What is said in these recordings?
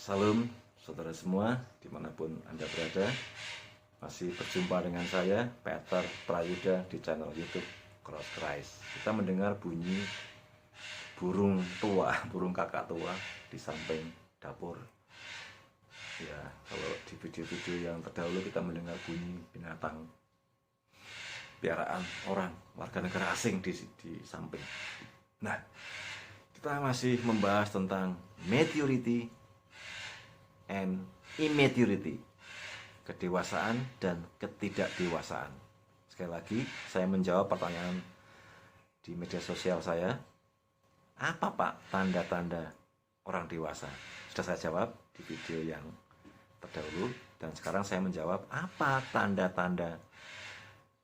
Salam saudara semua dimanapun Anda berada. Masih berjumpa dengan saya Peter Prayuda di channel YouTube Cross Christ. Kita mendengar bunyi burung tua, burung kakak tua di samping dapur. Ya, kalau di video-video yang terdahulu kita mendengar bunyi binatang piaraan orang warga negara asing di samping. Nah, kita masih membahas tentang maturity and immaturity, kedewasaan dan ketidakdewasaan. Sekali lagi, saya menjawab pertanyaan di media sosial saya. Apa Pak tanda-tanda orang dewasa? Sudah saya jawab di video yang terdahulu, dan sekarang saya menjawab apa tanda-tanda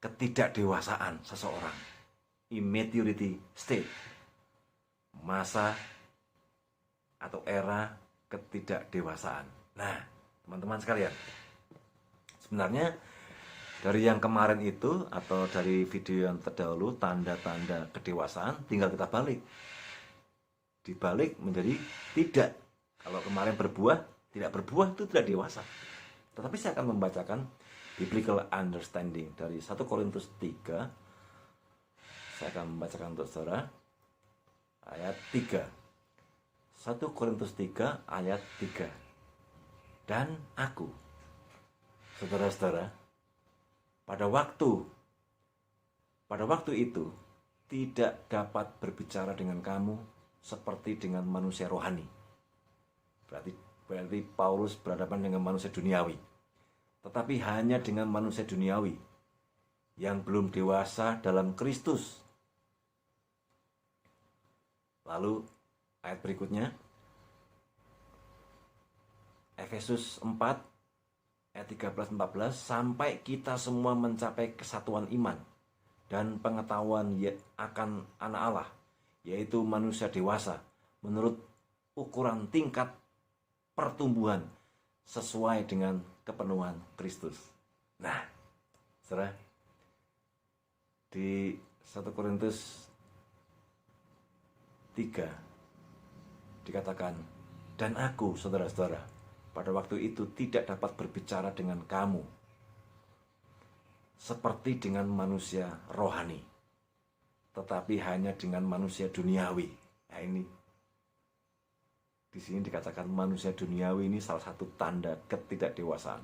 ketidakdewasaan seseorang, immaturity state, masa atau era ketidakdewasaan. Nah, teman-teman sekalian, sebenarnya dari yang kemarin itu atau dari video yang terdahulu, tanda-tanda kedewasaan, tinggal kita balik. Dibalik menjadi tidak. Kalau kemarin berbuah, tidak berbuah itu tidak dewasa. Tetapi saya akan membacakan biblical understanding dari 1 Korintus 3. Saya akan membacakan untuk saudara ayat 3. 1 Korintus 3 ayat 3. Dan aku, saudara-saudara, pada waktu itu tidak dapat berbicara dengan kamu seperti dengan manusia rohani. Berarti Paulus berhadapan dengan manusia duniawi, tetapi hanya dengan manusia duniawi yang belum dewasa dalam Kristus. Lalu ayat berikutnya, Efesus 4 ayat 13-14, sampai kita semua mencapai kesatuan iman dan pengetahuan akan anak Allah, yaitu manusia dewasa, menurut ukuran tingkat pertumbuhan sesuai dengan kepenuhan Kristus. Nah, saudara, di 1 Korintus 3 dikatakan, dan aku, saudara-saudara, pada waktu itu tidak dapat berbicara dengan kamu seperti dengan manusia rohani, tetapi hanya dengan manusia duniawi. Nah, ini di sini dikatakan manusia duniawi ini salah satu tanda ketidakdewasaan.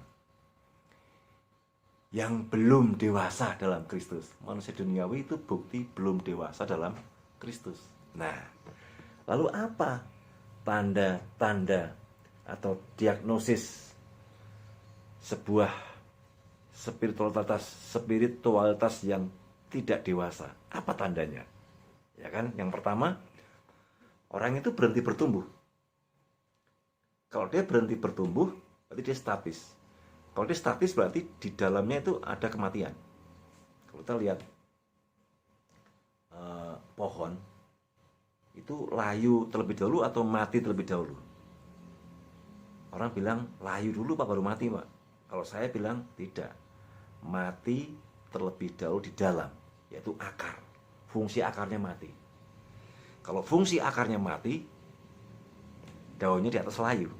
Yang belum dewasa dalam Kristus. Manusia duniawi itu bukti belum dewasa dalam Kristus. Nah, lalu apa tanda-tanda atau diagnosis sebuah spiritualitas yang tidak dewasa? Apa tandanya? Ya kan? Yang pertama, orang itu berhenti bertumbuh. Kalau dia berhenti bertumbuh, berarti dia statis. Kalau dia statis berarti di dalamnya itu ada kematian. Kalau kita lihat pohon itu layu terlebih dahulu atau mati terlebih dahulu? Orang bilang layu dulu Pak baru mati Pak. Kalau saya bilang tidak, mati terlebih dahulu di dalam, yaitu akar. Fungsi akarnya mati. Kalau fungsi akarnya mati, daunnya di atas layu.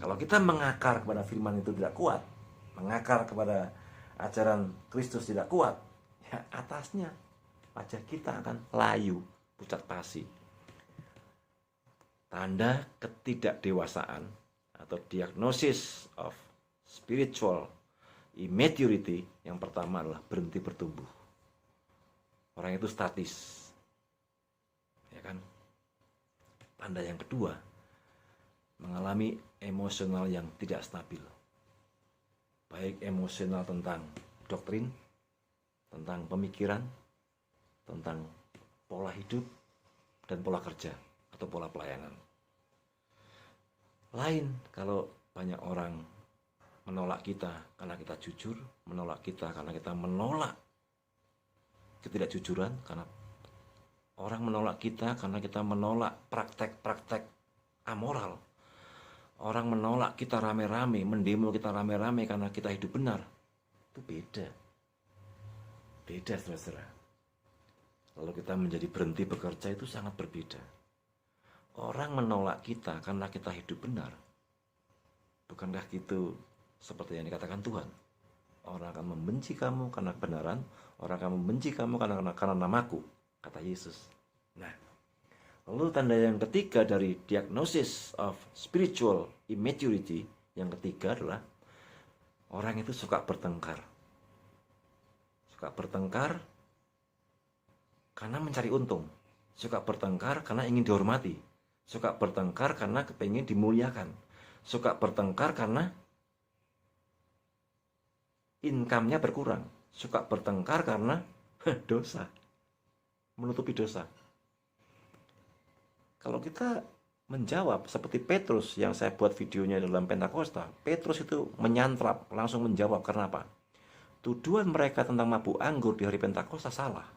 Kalau kita mengakar kepada firman itu tidak kuat, mengakar kepada ajaran Kristus tidak kuat, ya atasnya wajah kita akan layu, pucat pasi. Tanda ketidakdewasaan atau diagnosis of spiritual immaturity yang pertama adalah berhenti bertumbuh. Orang itu statis. Ya kan? Tanda yang kedua, mengalami emosional yang tidak stabil. Baik emosional tentang doktrin, tentang pemikiran, tentang pola hidup, dan pola kerja atau pola pelayanan. Lain kalau banyak orang menolak kita karena kita jujur, menolak kita karena kita menolak ketidakjujuran, karena orang menolak kita karena kita menolak praktek-praktek amoral. Orang menolak kita rame-rame, mendemo kita rame-rame karena kita hidup benar. Itu beda. Beda, saudara. Lalu kita menjadi berhenti bekerja itu sangat berbeda. orang menolak kita karena kita hidup benar, bukankah itu seperti yang dikatakan Tuhan? Orang akan membenci kamu karena kebenaran, orang akan membenci kamu karena namaku, kata Yesus. Nah, lalu tanda yang ketiga dari diagnosis of spiritual immaturity, yang ketiga adalah orang itu suka bertengkar. Suka bertengkar karena mencari untung. Suka bertengkar karena ingin dihormati. Suka bertengkar karena kepingin dimuliakan. Suka bertengkar karena income-nya berkurang. Suka bertengkar karena dosa. Menutupi dosa. Kalau kita menjawab seperti Petrus yang saya buat videonya dalam Pentakosta, Petrus itu menyantrap, langsung menjawab. Karena apa? Tuduhan mereka tentang mabuk anggur di hari Pentakosta salah.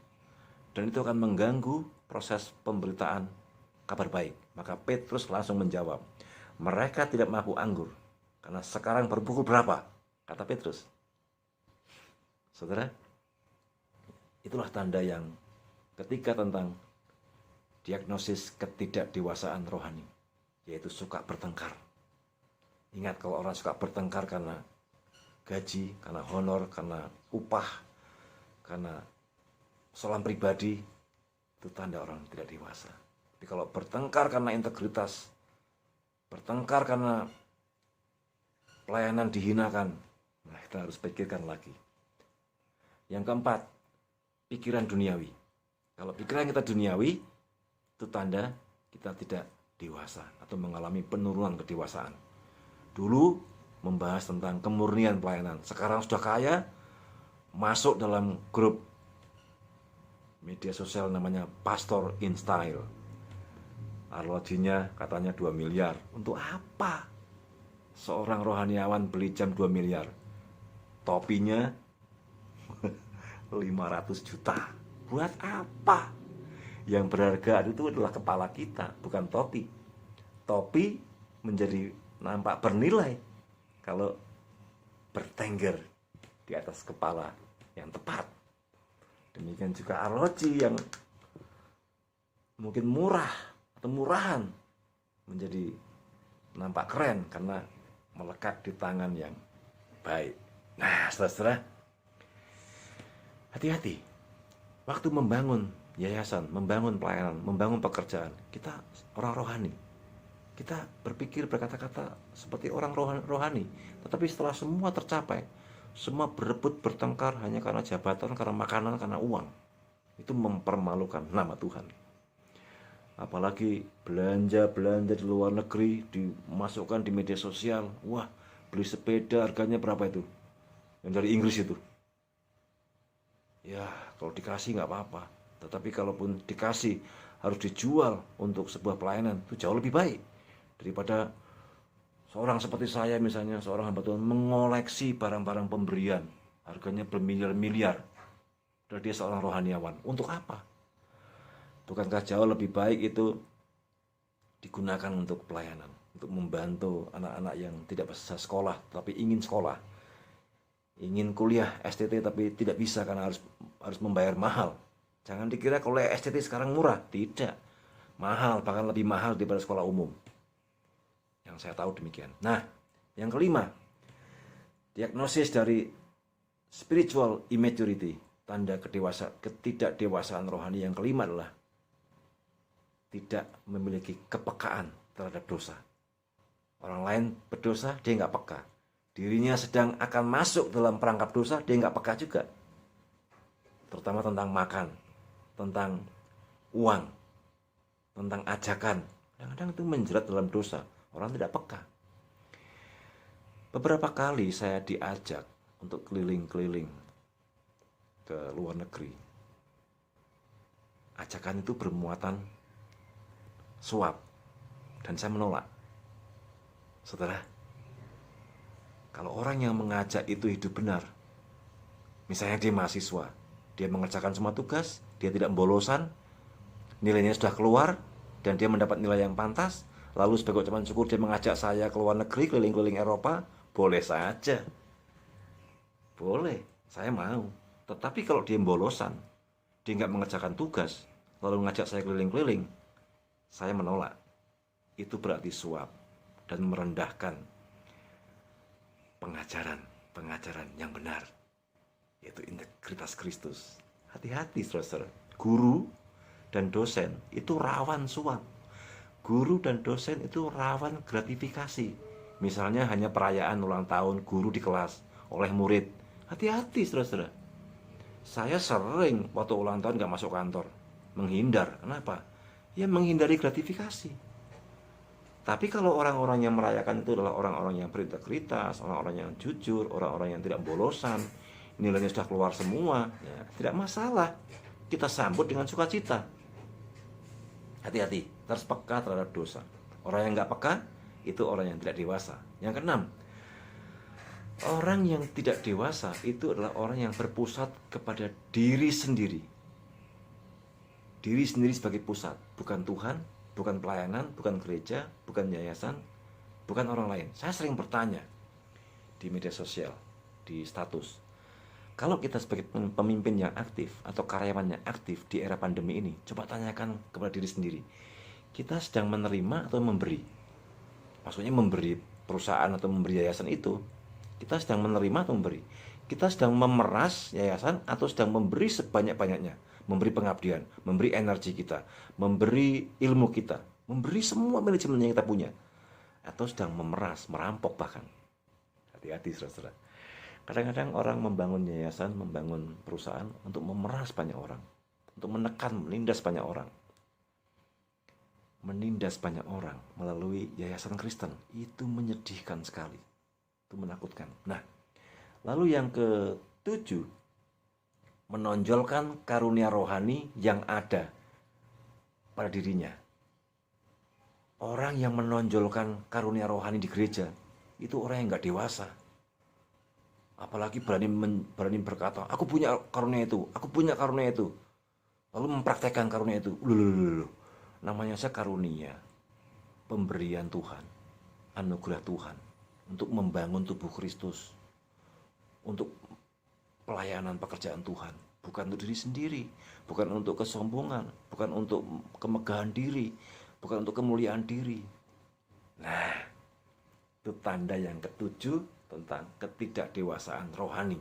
Dan itu akan mengganggu proses pemberitaan kabar baik. Maka Petrus langsung menjawab, mereka tidak mabuk anggur. Karena sekarang baru pukul berapa? Kata Petrus. Saudara, itulah tanda yang ketiga tentang diagnosis ketidakdewasaan rohani, yaitu suka bertengkar. Ingat, kalau orang suka bertengkar karena gaji, karena honor, karena upah, karena soal pribadi, itu tanda orang tidak dewasa. Tapi kalau bertengkar karena integritas, bertengkar karena pelayanan dihinakan, nah kita harus pikirkan lagi. Yang keempat, pikiran duniawi. Kalau pikiran kita duniawi, itu tanda kita tidak dewasa atau mengalami penurunan kedewasaan. Dulu membahas tentang kemurnian pelayanan, sekarang sudah kaya, masuk dalam grup media sosial namanya Pastor in Style. Arlojinya katanya 2 miliar. Untuk apa seorang rohaniawan beli jam 2 miliar? Topinya 500 juta. Buat apa? Yang berharga itu adalah kepala kita, bukan topi. Topi menjadi nampak bernilai kalau bertengger di atas kepala yang tepat. Demikian juga arloji yang mungkin murah atau murahan menjadi nampak keren karena melekat di tangan yang baik. Nah, saudara-saudara, hati-hati waktu membangun yayasan, membangun pelayanan, membangun pekerjaan. Kita orang rohani, kita berpikir, berkata-kata seperti orang rohani. Tetapi setelah semua tercapai, semua berebut, bertengkar hanya karena jabatan, karena makanan, karena uang, itu mempermalukan nama Tuhan. Apalagi belanja di luar negeri, dimasukkan di media sosial. Wah, beli sepeda harganya berapa itu? Yang dari Inggris itu. Ya, kalau dikasih nggak apa-apa. Tetapi kalaupun dikasih, harus dijual untuk sebuah pelayanan, itu jauh lebih baik daripada seorang seperti saya misalnya, seorang hamba Tuhan mengoleksi barang-barang pemberian, harganya bermiliar-miliar. Dan dia seorang rohaniawan. Untuk apa? Bukankah jauh lebih baik itu digunakan untuk pelayanan, untuk membantu anak-anak yang tidak bisa sekolah, tapi ingin sekolah, ingin kuliah STT tapi tidak bisa karena harus membayar mahal. Jangan dikira kuliah STT sekarang murah, tidak. Mahal, bahkan lebih mahal daripada sekolah umum. Yang saya tahu demikian. Nah, yang kelima, diagnosis dari spiritual immaturity, tanda ketidakdewasaan rohani yang kelima adalah tidak memiliki kepekaan terhadap dosa. Orang lain berdosa, dia nggak peka. Dirinya sedang akan masuk dalam perangkap dosa, dia nggak peka juga. Terutama tentang makan, tentang uang, tentang ajakan. Kadang-kadang itu menjerat dalam dosa. Orang tidak peka. Beberapa kali saya diajak untuk keliling-keliling ke luar negeri. Ajakan itu bermuatan suap, dan saya menolak. Saudara, kalau orang yang mengajak itu hidup benar, misalnya dia mahasiswa, dia mengerjakan semua tugas, dia tidak bolosan, nilainya sudah keluar, dan dia mendapat nilai yang pantas, lalu sebagai ucapan syukur dia mengajak saya ke luar negeri, keliling-keliling Eropa, boleh saja. Boleh, saya mau. Tetapi kalau dia bolosan, dia nggak mengerjakan tugas, lalu mengajak saya keliling-keliling, saya menolak. itu berarti suap dan merendahkan pengajaran yang benar, yaitu integritas Kristus. Hati-hati saudara, guru dan dosen itu rawan suap. Guru dan dosen itu rawan gratifikasi. Misalnya hanya perayaan ulang tahun guru di kelas oleh murid. Hati-hati saudara. Saya sering waktu ulang tahun gak masuk kantor, menghindar. Kenapa? Ya menghindari gratifikasi. Tapi kalau orang-orang yang merayakan itu adalah orang-orang yang berintegritas, orang-orang yang jujur, orang-orang yang tidak bolosan, nilainya sudah keluar semua, ya, tidak masalah. Kita sambut dengan sukacita. Hati-hati, harus peka terhadap dosa. Orang yang nggak peka, itu orang yang tidak dewasa. Yang keenam, orang yang tidak dewasa itu adalah orang yang berpusat kepada diri sendiri. Diri sendiri sebagai pusat, bukan Tuhan, bukan pelayanan, bukan gereja, bukan yayasan, bukan orang lain. Saya sering bertanya di media sosial, di status, kalau kita sebagai pemimpin yang aktif atau karyawan yang aktif di era pandemi ini, coba tanyakan kepada diri sendiri, kita sedang menerima atau memberi? Maksudnya memberi perusahaan atau memberi yayasan itu, kita sedang menerima atau memberi? Kita sedang memeras yayasan atau sedang memberi sebanyak-banyaknya? Memberi pengabdian, memberi energi kita, memberi ilmu kita, memberi semua manajemen yang kita punya, atau sedang memeras, merampok bahkan. Hati-hati saudara. Kadang-kadang orang membangun yayasan, membangun perusahaan untuk memeras banyak orang, untuk menekan, menindas banyak orang. Menindas banyak orang melalui yayasan Kristen, itu menyedihkan sekali, itu menakutkan. Nah, lalu yang ketujuh, menonjolkan karunia rohani yang ada pada dirinya. Orang yang menonjolkan karunia rohani di gereja itu orang yang nggak dewasa. Apalagi berani berkata, aku punya karunia itu, aku punya karunia itu, lalu mempraktekkan karunia itu. Namanya saya karunia, pemberian Tuhan, anugerah Tuhan untuk membangun tubuh Kristus, untuk pelayanan pekerjaan Tuhan, bukan untuk diri sendiri, bukan untuk kesombongan, bukan untuk kemegahan diri, bukan untuk kemuliaan diri. Nah, itu tanda yang ketujuh tentang ketidakdewasaan rohani,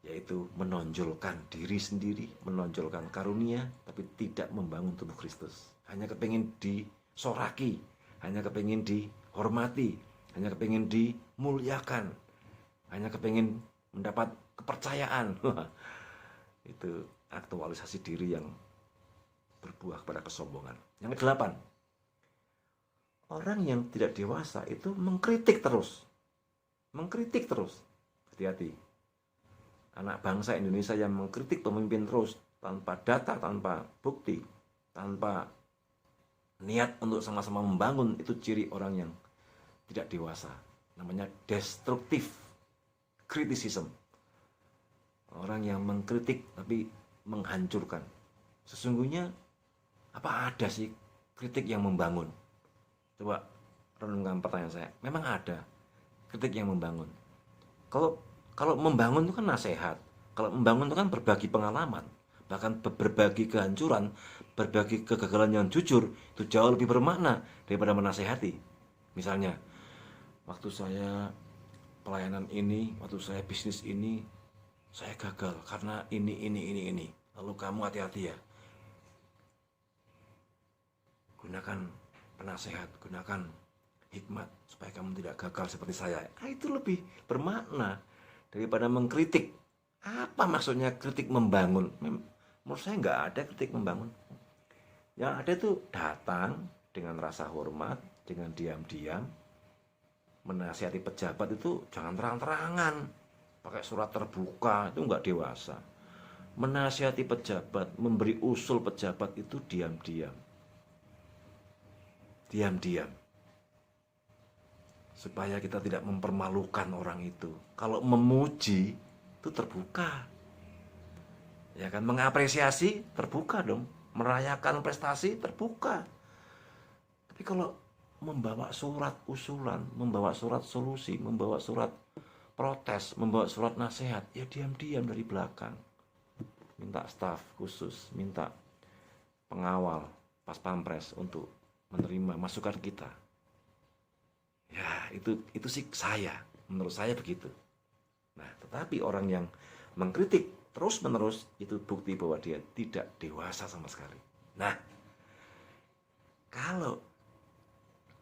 yaitu menonjolkan diri sendiri, menonjolkan karunia, tapi tidak membangun tubuh Kristus. Hanya kepingin disoraki, hanya kepingin dihormati, hanya kepingin dimuliakan, hanya kepingin mendapat kepercayaan. Itu aktualisasi diri yang berbuah pada kesombongan. Yang kedelapan, orang yang tidak dewasa itu mengkritik terus. Mengkritik terus. Hati-hati. Anak bangsa Indonesia yang mengkritik pemimpin terus tanpa data, tanpa bukti, tanpa niat untuk sama-sama membangun, itu ciri orang yang tidak dewasa. Namanya destruktif criticism. Orang yang mengkritik tapi menghancurkan. Sesungguhnya apa ada sih kritik yang membangun? Coba renungkan pertanyaan saya. Memang ada kritik yang membangun. Kalau membangun itu kan nasihat. Kalau membangun itu kan berbagi pengalaman, bahkan berbagi kehancuran, berbagi kegagalan yang jujur, itu jauh lebih bermakna daripada menasehati. Misalnya, waktu saya pelayanan ini, waktu saya bisnis ini, saya gagal karena ini. Lalu kamu hati-hati ya. Gunakan penasehat, gunakan hikmat supaya kamu tidak gagal seperti saya. Itu lebih bermakna daripada mengkritik. Apa maksudnya kritik membangun? Menurut saya nggak ada kritik membangun. Yang ada itu datang dengan rasa hormat, dengan diam-diam. Menasihati pejabat itu jangan terang-terangan, pakai surat terbuka, itu nggak dewasa. Menasihati pejabat, memberi usul pejabat itu diam-diam. Diam-diam. Supaya kita tidak mempermalukan orang itu. Kalau memuji, itu terbuka. Ya kan, mengapresiasi, terbuka dong. Merayakan prestasi, terbuka. Tapi kalau membawa surat usulan, membawa surat solusi, membawa surat protes, membawa surat nasihat, ya diam-diam dari belakang. Minta staf khusus, minta pengawal pas pampres untuk menerima masukan kita. Ya, itu sih menurut saya begitu. Nah, tetapi orang yang mengkritik terus-menerus itu bukti bahwa dia tidak dewasa sama sekali. Nah, kalau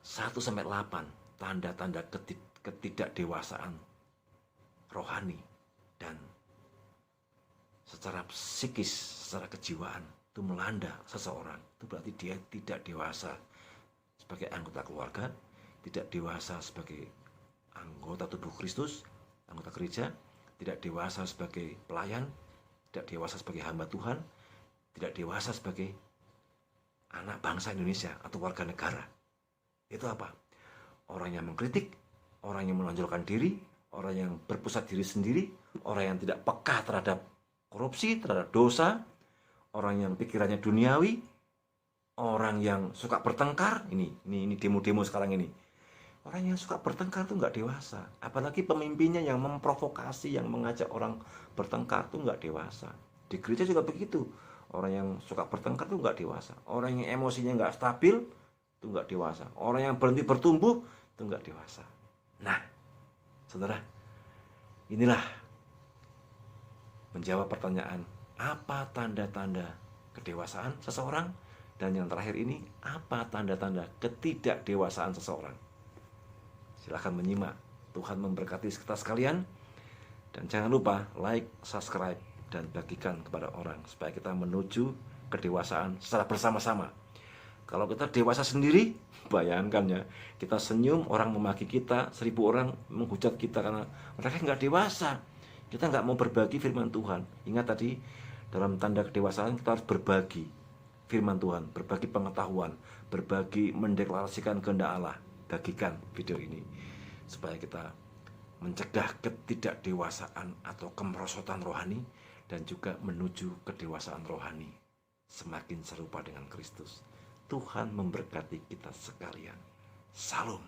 1-8 tanda-tanda ketidakdewasaan rohani dan secara psikis, secara kejiwaan itu melanda seseorang, itu berarti dia tidak dewasa sebagai anggota keluarga, tidak dewasa sebagai anggota tubuh Kristus, anggota gereja, tidak dewasa sebagai pelayan, tidak dewasa sebagai hamba Tuhan, tidak dewasa sebagai anak bangsa Indonesia atau warga negara. Itu apa? Orang yang mengkritik, orang yang menonjolkan diri, orang yang berpusat diri sendiri, orang yang tidak peka terhadap korupsi, terhadap dosa, orang yang pikirannya duniawi, orang yang suka bertengkar. Ini demo-demo sekarang ini. Orang yang suka bertengkar itu nggak dewasa. Apalagi pemimpinnya yang memprovokasi, yang mengajak orang bertengkar itu nggak dewasa. Di gereja juga begitu. Orang yang suka bertengkar itu nggak dewasa. Orang yang emosinya nggak stabil itu nggak dewasa. Orang yang berhenti bertumbuh itu nggak dewasa. Nah, saudara, inilah menjawab pertanyaan, apa tanda-tanda kedewasaan seseorang? Dan yang terakhir ini, apa tanda-tanda ketidakdewasaan seseorang? Silahkan menyimak. Tuhan memberkati kita sekalian. Dan jangan lupa like, subscribe, dan bagikan kepada orang supaya kita menuju kedewasaan secara bersama-sama. Kalau kita dewasa sendiri, bayangkan ya, kita senyum, orang memaki kita, 1000 orang menghujat kita karena mereka nggak dewasa. Kita nggak mau berbagi firman Tuhan. Ingat tadi, dalam tanda kedewasaan kita harus berbagi firman Tuhan, berbagi pengetahuan, berbagi mendeklarasikan kehendak Allah. Bagikan video ini supaya kita mencegah ketidakdewasaan atau kemerosotan rohani dan juga menuju kedewasaan rohani, semakin serupa dengan Kristus. Tuhan memberkati kita sekalian. Salam.